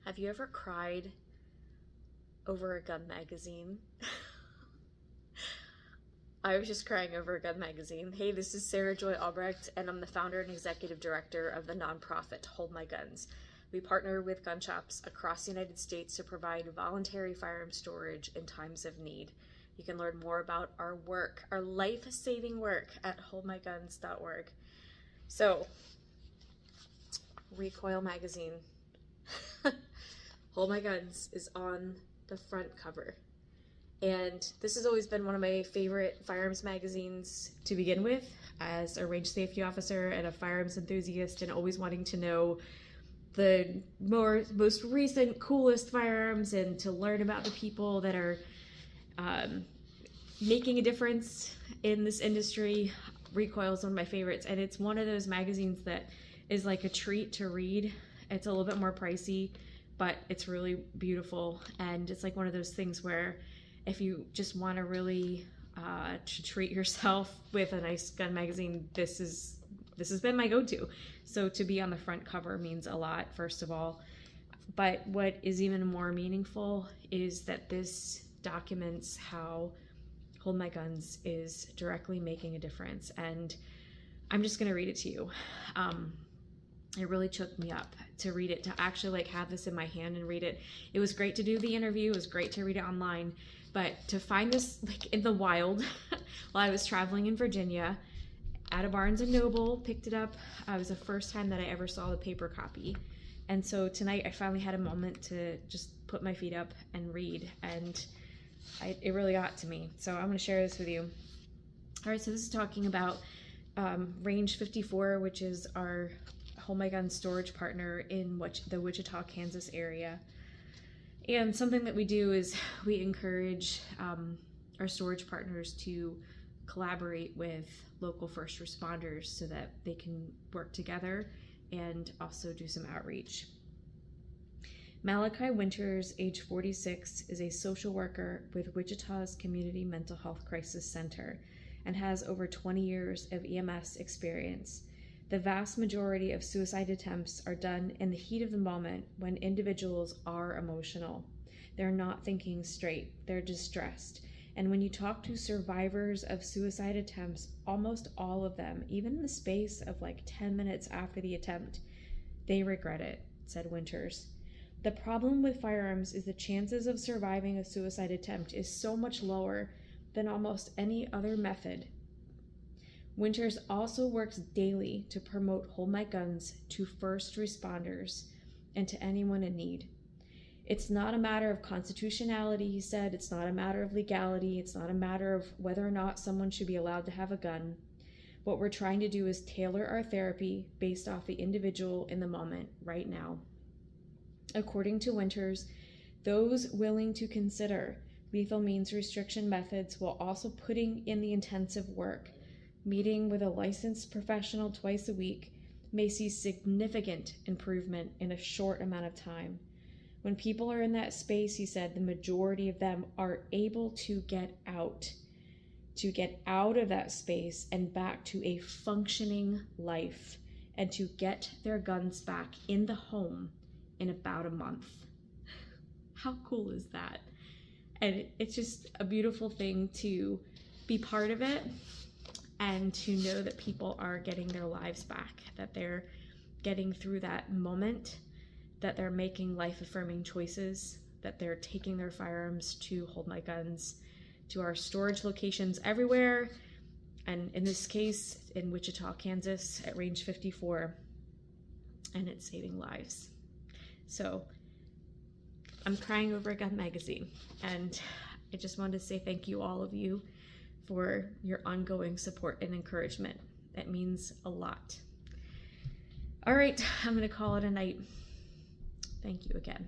Have you ever cried over a gun magazine? I was just crying over a gun magazine. Hey, this is Sarah Joy Albrecht, and I'm the founder and executive director of the nonprofit Hold My Guns. We partner with gun shops across the United States to provide voluntary firearm storage in times of need. You can learn more about our work, our life-saving work, at holdmyguns.org. So, RECOIL magazine. Hold My Guns is on the front cover. And this has always been one of my favorite firearms magazines to begin with, as a range safety officer and a firearms enthusiast, and always wanting to know the most recent, coolest firearms, and to learn about the people that are making a difference in this industry. RECOIL is one of my favorites, and it's one of those magazines that is like a treat to read. It's a little bit more pricey, but it's really beautiful, and it's like one of those things where if you just want to really treat yourself with a nice gun magazine, this has been my go-to. So to be on the front cover means a lot, first of all. But what is even more meaningful is that this documents how Hold My Guns is directly making a difference. And I'm just going to read it to you. It really shook me up to read it, to actually like have this in my hand and read it. It was great to do the interview. It was great to read it online, but to find this like in the wild while I was traveling in Virginia at a Barnes & Noble, picked it up. It was the first time that I ever saw the paper copy. And so tonight I finally had a moment to just put my feet up and read, and it really got to me. So I'm going to share this with you. All right, so this is talking about Range 54, which is our Hold My Gun storage partner in the Wichita, Kansas area. And something that we do is we encourage our storage partners to collaborate with local first responders so that they can work together and also do some outreach. Malachi Winters, age 46, is a social worker with Wichita's Community Mental Health Crisis Center and has over 20 years of EMS experience. The vast majority of suicide attempts are done in the heat of the moment when individuals are emotional. They're not thinking straight, they're distressed. And when you talk to survivors of suicide attempts, almost all of them, even in the space of like 10 minutes after the attempt, they regret it, said Winters. The problem with firearms is the chances of surviving a suicide attempt is so much lower than almost any other method. Winters also works daily to promote Hold My Guns to first responders and to anyone in need. It's not a matter of constitutionality, he said. It's not a matter of legality. It's not a matter of whether or not someone should be allowed to have a gun. What we're trying to do is tailor our therapy based off the individual in the moment right now. According to Winters, those willing to consider lethal means restriction methods while also putting in the intensive work, meeting with a licensed professional twice a week, may see significant improvement in a short amount of time. When people are in that space, he said, the majority of them are able to get out of that space and back to a functioning life, and to get their guns back in the home in about a month. How cool is that? And it's just a beautiful thing to be part of it, and to know that people are getting their lives back, that they're getting through that moment, that they're making life-affirming choices, that they're taking their firearms to Hold My Guns, to our storage locations everywhere, and in this case, in Wichita, Kansas, at Range 54, and it's saving lives. So I'm crying over a gun magazine, and I just wanted to say thank you, all of you, for your ongoing support and encouragement. That means a lot. All right, I'm going to call it a night. Thank you again.